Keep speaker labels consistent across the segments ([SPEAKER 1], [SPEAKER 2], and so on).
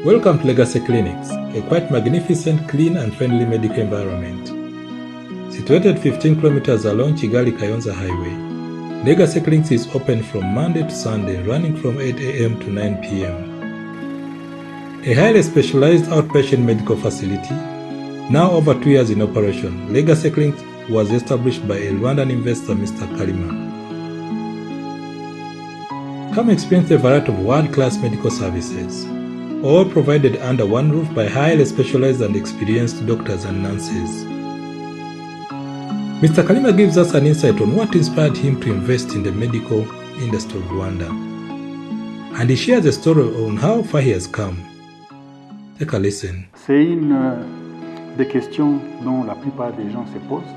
[SPEAKER 1] Welcome to Legacy Clinics, a quite magnificent, clean and friendly medical environment. Situated 15 kilometers along Kigali-Kayonza Highway, Legacy Clinics is open from Monday to Sunday, running from 8 a.m. to 9 p.m. A highly specialized outpatient medical facility, now over 2 years in operation, Legacy Clinics was established by a Rwandan investor, Mr. Kalima. Come experience a variety of world-class medical services, all provided under one roof by highly specialized and experienced doctors and nurses. Mr. Kalima gives us an insight on what inspired him to invest in the medical industry of Rwanda. And he shares a story on how far he has come. Take a listen.
[SPEAKER 2] C'est une des questions dont la plupart des gens se posent.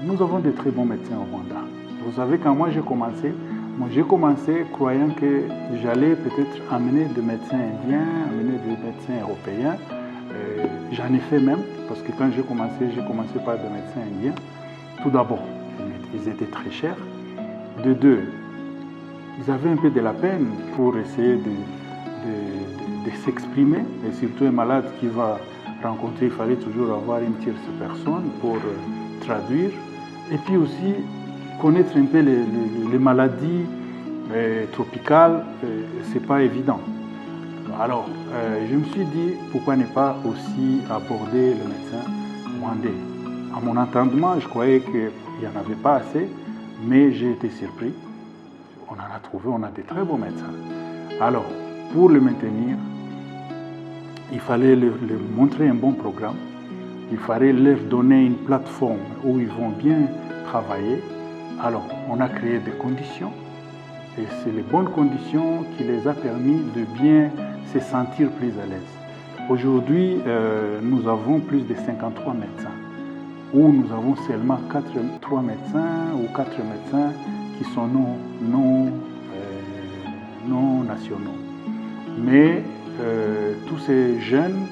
[SPEAKER 2] Nous avons de très bons médecins au Rwanda. Vous savez, quand moi j'ai commencé croyant que j'allais peut-être amener des médecins indiens, amener des médecins européens. J'en ai fait même, parce que quand j'ai commencé par des médecins indiens. Tout d'abord, ils étaient très chers. De deux, ils avaient un peu de la peine pour essayer de s'exprimer. Et surtout un malade qui va rencontrer, il fallait toujours avoir une tierce personne pour traduire. Et puis aussi, connaître un peu les maladies tropicales, c'est pas évident. Alors, je me suis dit, pourquoi ne pas aussi aborder le médecin rwandais. À mon entendement, je croyais qu'il n'y en avait pas assez, mais j'ai été surpris. On en a trouvé, on a de très bons médecins. Alors, pour le maintenir, il fallait leur montrer un bon programme. Il fallait leur donner une plateforme où ils vont bien travailler. Alors, on a créé des conditions. Et c'est les bonnes conditions qui les a permis de bien se sentir plus à l'aise. Aujourd'hui, nous avons plus de 53 médecins, où nous avons seulement 3 médecins ou 4 médecins qui sont non nationaux. Mais tous ces jeunes,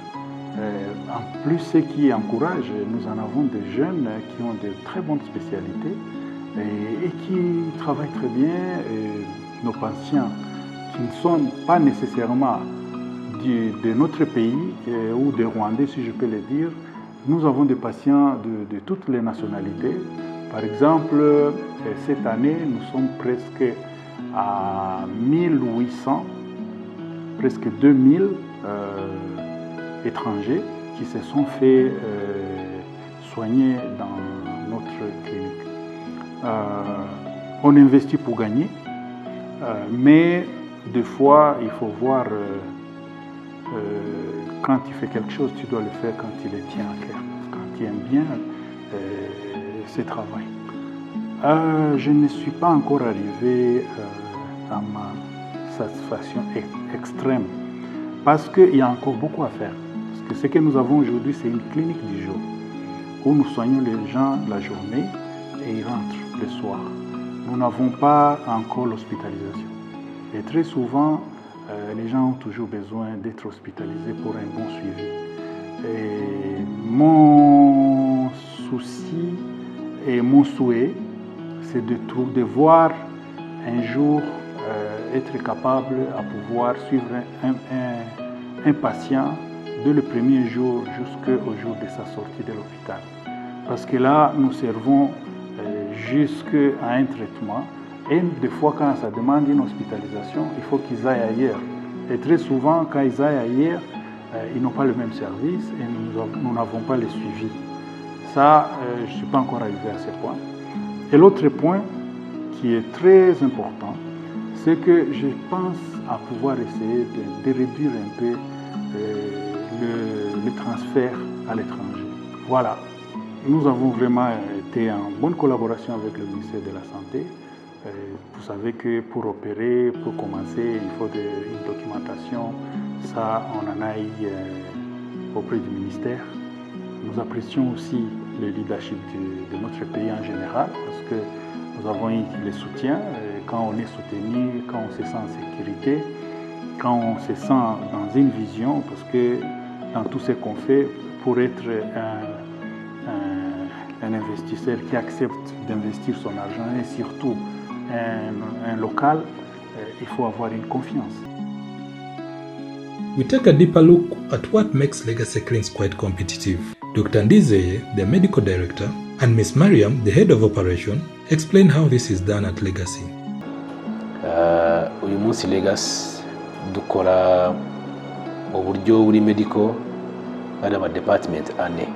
[SPEAKER 2] en plus ce qui encourage, nous en avons des jeunes qui ont de très bonnes spécialités et qui travaillent très bien. Et nos patients qui ne sont pas nécessairement de notre pays ou des Rwandais, si je peux le dire, nous avons des patients de toutes les nationalités. Par exemple, cette année, nous sommes presque à 1800, presque 2000 étrangers qui se sont fait soigner dans notre clinique. On investit pour gagner, mais des fois, il faut voir quand tu fais quelque chose, tu dois le faire quand il est tient à cœur, quand tu aimes bien ce travail. Je ne suis pas encore arrivé à ma satisfaction extrême parce qu'il y a encore beaucoup à faire. Parce que ce que nous avons aujourd'hui, c'est une clinique du jour où nous soignons les gens la journée et ils rentrent le soir. Nous n'avons pas encore l'hospitalisation. Et très souvent, les gens ont toujours besoin d'être hospitalisés pour un bon suivi. Et mon souci et mon souhait, c'est de voir un jour être capable à pouvoir suivre un patient dès le premier jour jusqu'au jour de sa sortie de l'hôpital. Parce que là, nous servons jusqu'à un traitement. Et des fois, quand ça demande une hospitalisation, il faut qu'ils aillent ailleurs. Et très souvent, quand ils aillent ailleurs, ils n'ont pas le même service et nous n'avons pas le suivi. Ça, je ne suis pas encore arrivé à ce point. Et l'autre point qui est très important, c'est que je pense à pouvoir essayer de réduire un peu le transfert à l'étranger. Voilà. Nous avons vraiment été en bonne collaboration avec le ministère de la Santé. Vous savez que pour opérer, pour commencer, il faut une documentation. Ça, on en a eu auprès du ministère. Nous apprécions aussi le leadership de notre pays en général parce que nous avons eu le soutien. Quand on est soutenu, quand on se sent en sécurité, quand on se sent dans une vision, parce que dans tout ce qu'on fait, pour être un investisseur qui accepte d'investir son argent et surtout un local, il faut avoir une confiance.
[SPEAKER 1] we take a deeper look at what makes legacy clinics quite competitive. Dr. Ndizeye, the medical director, and Ms. Mariam, the head of operation, explain how this is done at Legacy.
[SPEAKER 3] Uyu munsi Legacy dukora mu buryo buri medical ari ama department ane.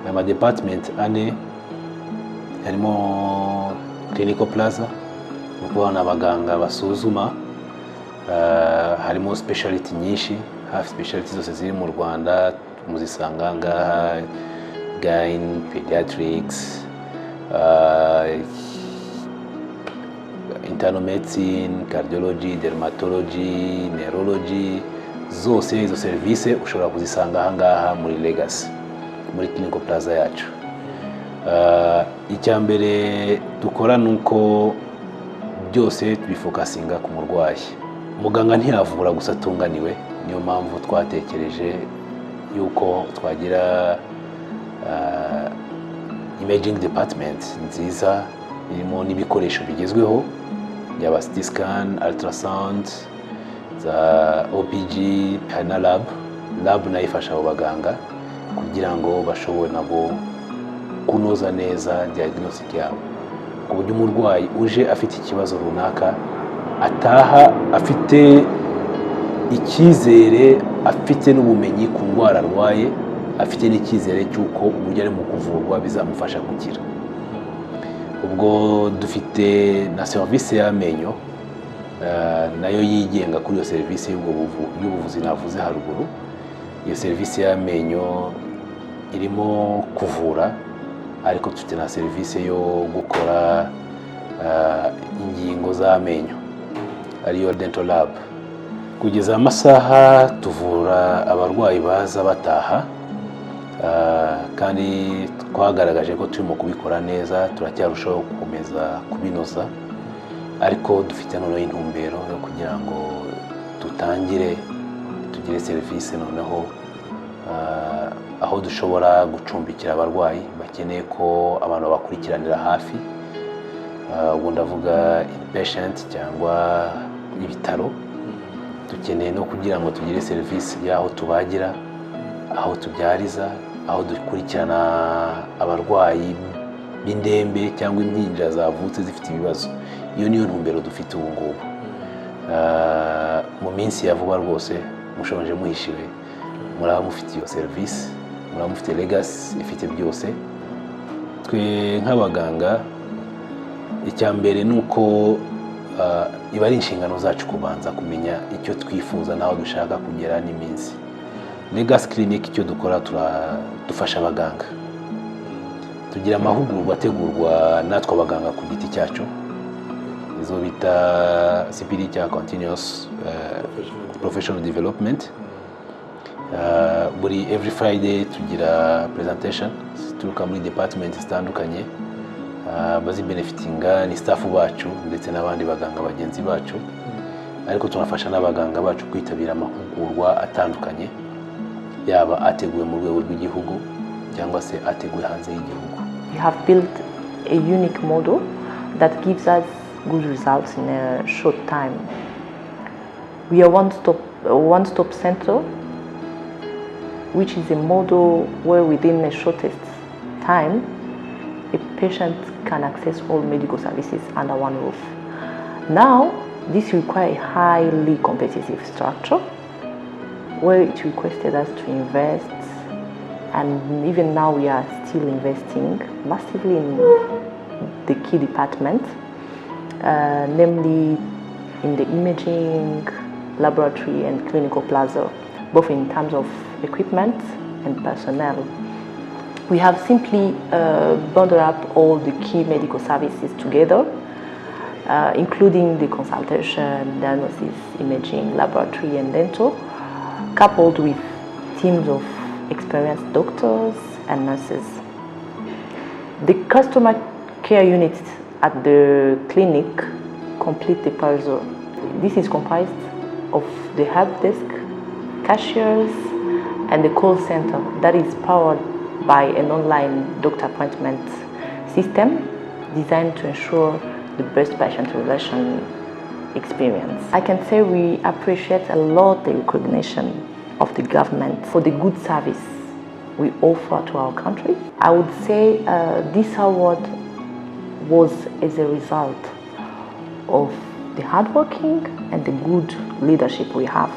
[SPEAKER 3] Ama department ane harimo clinical plaza, ukubona abaganga basuzuma, harimo specialty nyinshi, hafi specialty zose ziri mu Rwanda muzisanga ngaha, gyne, pediatrics, internal medicine, cardiology, dermatology, neurology, zose izo service ushobora kuzisanga aha ngaha muri Legacy, muri clinical plaza yacu. Icyambere dukora nuko byose tubifokasinga ku murwayi. Muganga ntiyavura gusa atunganiwe, niyo mpamvu twatekereje yuko twagira imaging department nziza irimo n'ibikoresho bigezweho byaba CT scan, ultrasound, za OPG, na lab nayo ifasha abo baganga kugira ngo bashobore nabo kunoza neza diagnostic yabo, ku buryo umurwayi uje afite ikibazo runaka ataha afite icyizere, afite n'ubumenyi ku ndwara arwaye, afite n'icyizere cy'uko uburyo ari mu kuvurwa bizamufasha gukira. Ubwo dufite na service y'amenyo nayo yigenga kuri iyo service y'ubuvuzi navuze haruguru. Iyo service y'amenyo irimo kuvura, ariko dufite na service yo gukora ingingo z'amenyo ariyo dental lab. Kugeza amasaha tuvura abarwayi baza bataha, kandi twagaragaje ko turimo kubikora neza, turacyarushaho gukomeza kubinoza, ariko dufite noneho intumbero yo kugira ngo tutangire tugire service noneho aho dushobora gucumbikira abarwayi bakeneye ko abantu bakurikiranira hafi, ubu ndavuga inpatient cyangwa ibitaro. Dukeneye no kugira ngo tugire service y'aho tubagira, aho tubyariza, aho dukurikirana abarwayi b'indembe cyangwa impinja zavutse zifite ibibazo. Iyo niyo ntumbero dufite ubu ngubu. Mu minsi ya vuba rwose mushoboje muhishiwe, muraba mufite iyo service, muraba mufite Legacy ifite byose. Twe nk'abaganga icyambere nuko iba ari inshingano zacu kubanza kumenya icyo twifuza naho dushaka kugera n'iminsi. Legacy Clinic icyo dukora dufasha abaganga, tugira amahugurwa ategurwa natwe abaganga ku giti cyacu, izo bita CPD cya Continuous Professional Development. Buri every Friday tugira presentation turuka muri department zitandukanye, bazi benefitinga ni staff bacu ndetse n'abandi baganga bagenzi bacu, ariko tunafasha n'abaganga bacu kwitabira amahugurwa atandukanye, yaba ateguwe mu rwego rw'igihugu cyangwa se ateguwe hanze y'igihugu.
[SPEAKER 4] We have built a unique model that gives us good results in a short time. We are one-stop center, which is a model where within the shortest time a patient can access all medical services under one roof. Now, this requires a highly competitive structure where it requested us to invest, and even now we are still investing massively in the key departments, namely in the imaging, laboratory and clinical plaza, both in terms of equipment and personnel. We have simply bundled up all the key medical services together, including the consultation, diagnosis, imaging, laboratory and dental, coupled with teams of experienced doctors and nurses. The customer care units at the clinic complete the puzzle. This is comprised of the help desk, cashiers, and the call center that is powered by an online doctor appointment system designed to ensure the best patient relation experience. I can say we appreciate a lot the recognition of the government for the good service we offer to our country. I would say this award was as a result of the hardworking and the good leadership we have.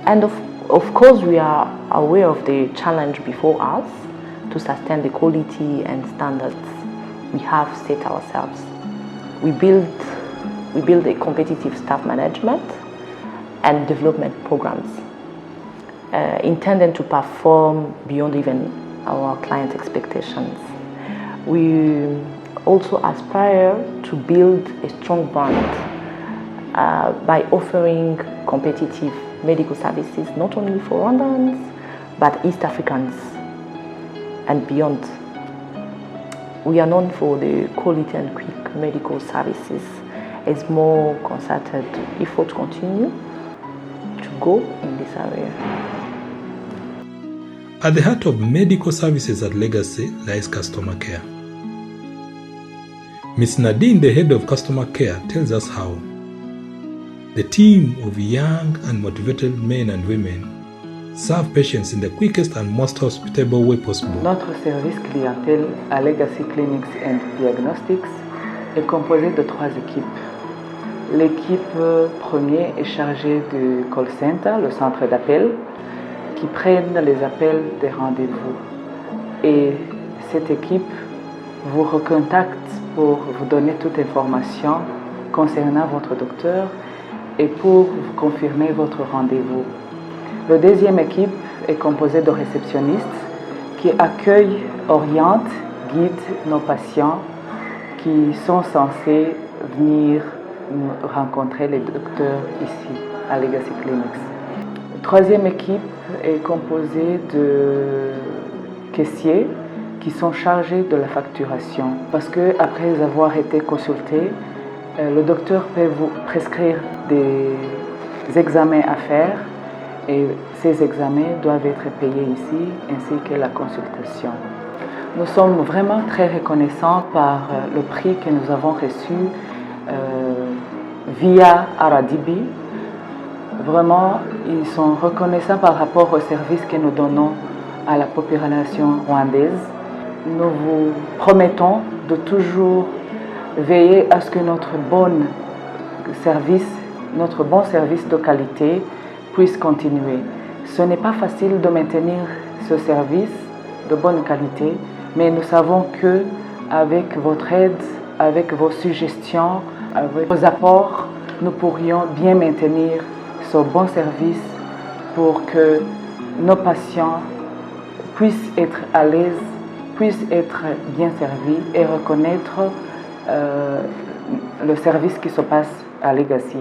[SPEAKER 4] And of course, we are aware of the challenge before us to sustain the quality and standards we have set ourselves. We build a competitive staff management and development programs intended to perform beyond even our client expectations. We also aspire to build a strong brand by offering competitive medical services not only for Rwandans but East Africans and beyond. We are known for the quality and quick medical services. As more concerted efforts continue to go in this area.
[SPEAKER 1] At the heart of medical services at Legacy lies customer care. Ms. Nadine, the head of customer care, tells us how the team of young and motivated men and women serve patients in the quickest and most hospitable way possible.
[SPEAKER 5] Notre service clientèle à Legacy Clinics and Diagnostics est composé de 3 équipes. L'équipe première est chargée du call center, le centre d'appel, qui prennent les appels des rendez-vous. Et cette équipe vous recontacte pour vous donner toute information concernant votre docteur et pour vous confirmer votre rendez-vous. La deuxième équipe est composée de réceptionnistes qui accueillent, orientent, guident nos patients qui sont censés venir rencontrer les docteurs ici à Legacy Clinics. La troisième équipe est composée de caissiers qui sont chargés de la facturation parce que après avoir été consulté, le docteur peut vous prescrire des examens à faire et ces examens doivent être payés ici ainsi que la consultation. Nous sommes vraiment très reconnaissants par le prix que nous avons reçu via Aradibi. Vraiment, ils sont reconnaissants par rapport au service que nous donnons à la population rwandaise. Nous vous promettons de toujours veiller à ce que notre bon service de qualité puisse continuer. Ce n'est pas facile de maintenir ce service de bonne qualité, mais nous savons que avec votre aide, avec vos suggestions, avec vos apports, nous pourrions bien maintenir ce bon service pour que nos patients puissent être à l'aise, puissent être bien servis et reconnaître le service qui se passe à Legacy.